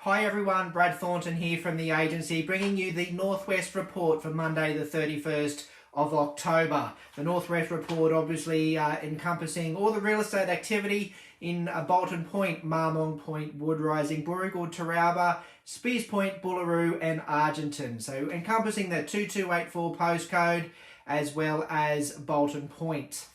Hi everyone, Brad Thornton here from the agency, bringing you the Northwest Report for Monday the 31st of October. The Northwest Report obviously encompassing all the real estate activity in Bolton Point, Marmong Point, Wood Rising, Booragul, Taralba, Spears Point, Boolaroo and Argenton. So encompassing that 2284 postcode as well as Bolton Point.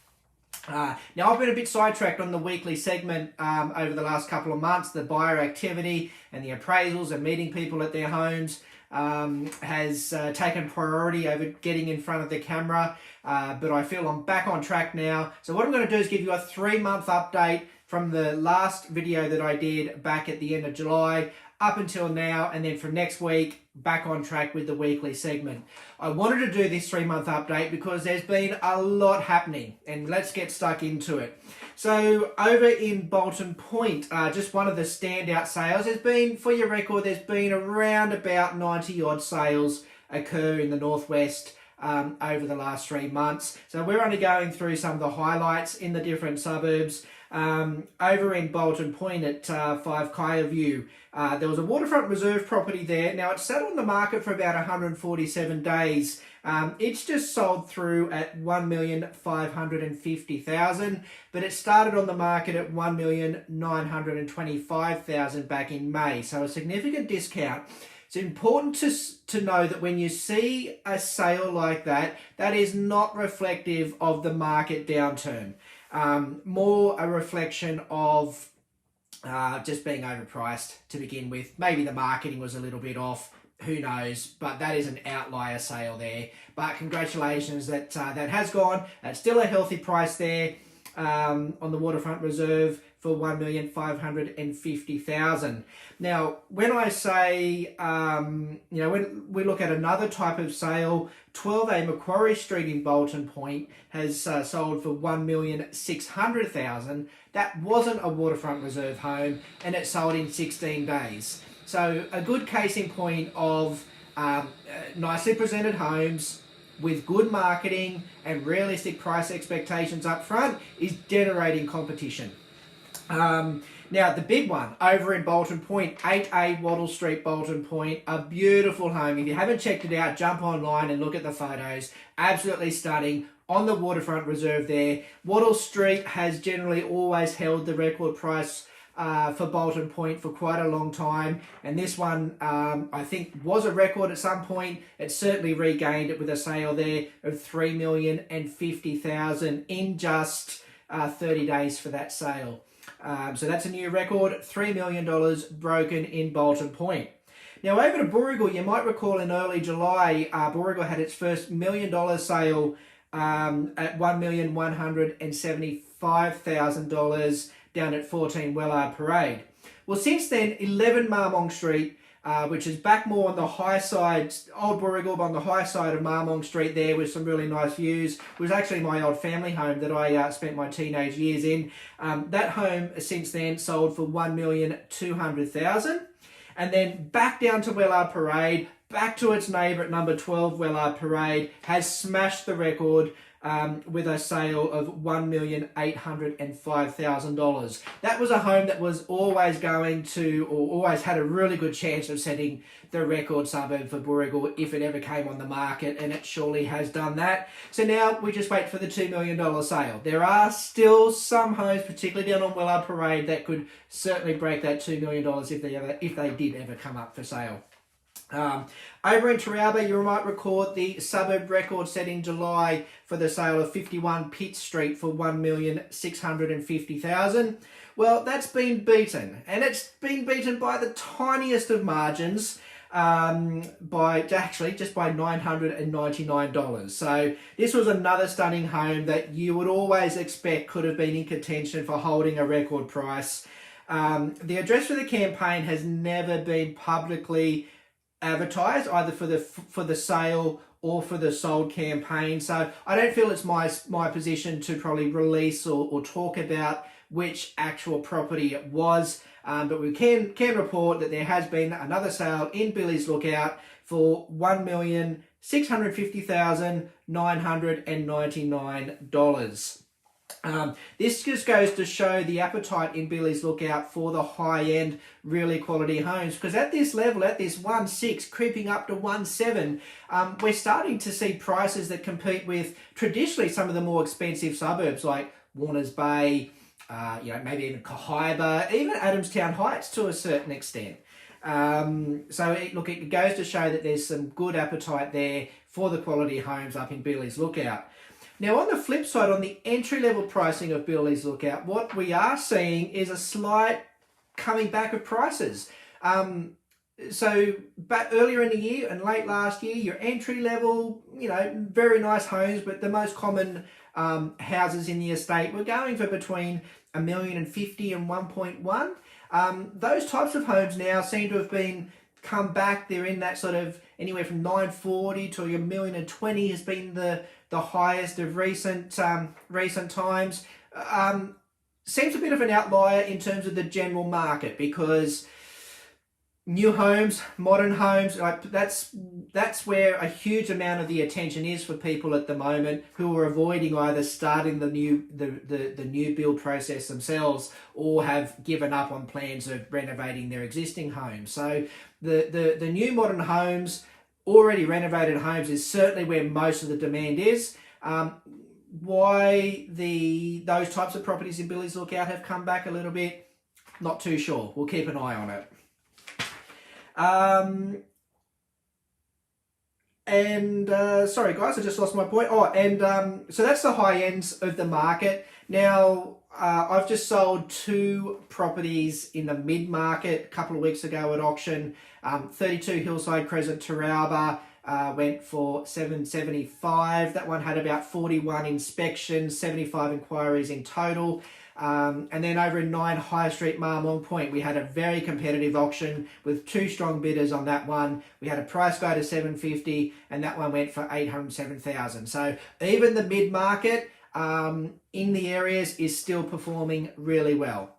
Now I've been a bit sidetracked on the weekly segment over the last couple of months. The buyer activity and the appraisals and meeting people at their homes has taken priority over getting in front of the camera, but I feel I'm back on track now. So what I'm going to do is give you a 3-month update from the last video that I did back at the end of July up until now, and then from next week back on track with the weekly segment. I wanted to do this 3-month update because there's been a lot happening, and let's get stuck into it. So over in Bolton Point, just one of the standout sales has been, for your record, there's been around about 90 odd sales occur in the Northwest over the last 3 months. So we're only going through some of the highlights in the different suburbs. Over in Bolton Point at 5 Kiah, there was a waterfront reserve property there. Now, it sat on the market for about 147 days. It's just sold through at $1,550,000, but it started on the market at $1,925,000 back in May. So a significant discount. It's important to know that when you see a sale like that, that is not reflective of the market downturn. More a reflection of just being overpriced to begin with. Maybe the marketing was a little bit off, who knows, but that is an outlier sale there. But congratulations that that has gone. It's still a healthy price there on the waterfront reserve for $1,550,000. Now, when I say, when we look at another type of sale, 12A Macquarie Street in Bolton Point has sold for $1,600,000. That wasn't a waterfront reserve home, and it sold in 16 days. So a good case in point of nicely presented homes with good marketing and realistic price expectations up front is generating competition. Now, the big one over in Bolton Point, 8A Wattle Street, Bolton Point, a beautiful home. If you haven't checked it out, jump online and look at the photos. Absolutely stunning on the waterfront reserve there. Wattle Street has generally always held the record price for Bolton Point for quite a long time, and this one I think was a record at some point. It certainly regained it with a sale there of $3,050,000 in just 30 days for that sale. So that's a new record, $3 million broken in Bolton Point. Now over to Booragul, you might recall in early July, Booragul had its first $1 million sale at $1,175,000 down at 14 Wellard Parade. Well, since then, 11 Marmong Street, which is back more on the high side, old Booragul on the high side of Marmong Street there with some really nice views. It was actually my old family home that I spent my teenage years in. That home since then sold for $1,200,000. And then back down to Wellard Parade, back to its neighbour at number 12 Wellard Parade, has smashed the record with a sale of $1,805,000. That was a home that was always going to, or always had a really good chance of setting the record suburb for Booragul if it ever came on the market, and it surely has done that. So now we just wait for the $2 million sale. There are still some homes, particularly down on Wellard Parade, that could certainly break that $2 million if they did ever come up for sale. Over in Taralba, you might record the suburb record set in July for the sale of 51 Pitt Street for $1,650,000. Well, that's been beaten, and it's been beaten by the tiniest of margins, by $999. So this was another stunning home that you would always expect could have been in contention for holding a record price. The address for the campaign has never been publicly advertised, either for the sale or for the sold campaign. So I don't feel it's my position to probably release or talk about which actual property it was, but we can report that there has been another sale in Billy's Lookout for $1,650,999. This just goes to show the appetite in Billy's Lookout for the high-end, really quality homes. Because at this level, at this 1.6, creeping up to 1.7, we're starting to see prices that compete with traditionally some of the more expensive suburbs like Warners Bay, maybe even Kiah, even Adamstown Heights to a certain extent. It goes to show that there's some good appetite there for the quality homes up in Billy's Lookout. Now, on the flip side, on the entry-level pricing of Billy's Lookout, what we are seeing is a slight coming back of prices. Back earlier in the year and late last year, your entry-level, very nice homes, but the most common houses in the estate were going for between $1,050,000 and 1.1. Those types of homes now seem to have come back. They're in that sort of anywhere from 940 to $1,020,000 has been the highest of recent times. Seems a bit of an outlier in terms of the general market, because new homes, modern homes, that's where a huge amount of the attention is for people at the moment who are avoiding either starting the new build process themselves or have given up on plans of renovating their existing homes. So the new modern homes, already renovated homes, is certainly where most of the demand is. Why those types of properties in Billy's Lookout have come back a little bit, not too sure. We'll keep an eye on it. Sorry guys, I just lost my point. So that's the high ends of the market. Now, I've just sold 2 properties in the mid-market a couple of weeks ago at auction. 32 Hillside Crescent, Taralba, went for $775. That one had about 41 inspections, 75 inquiries in total. And then over in 9 High Street, Bolton Point, we had a very competitive auction with 2 strong bidders on that one. We had a price go to $750, and that one went for $807,000. So even the mid-market in the areas is still performing really well.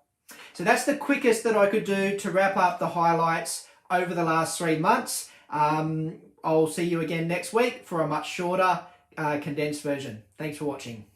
So that's the quickest that I could do to wrap up the highlights over the last 3 months. I'll see you again next week for a much shorter condensed version. Thanks for watching.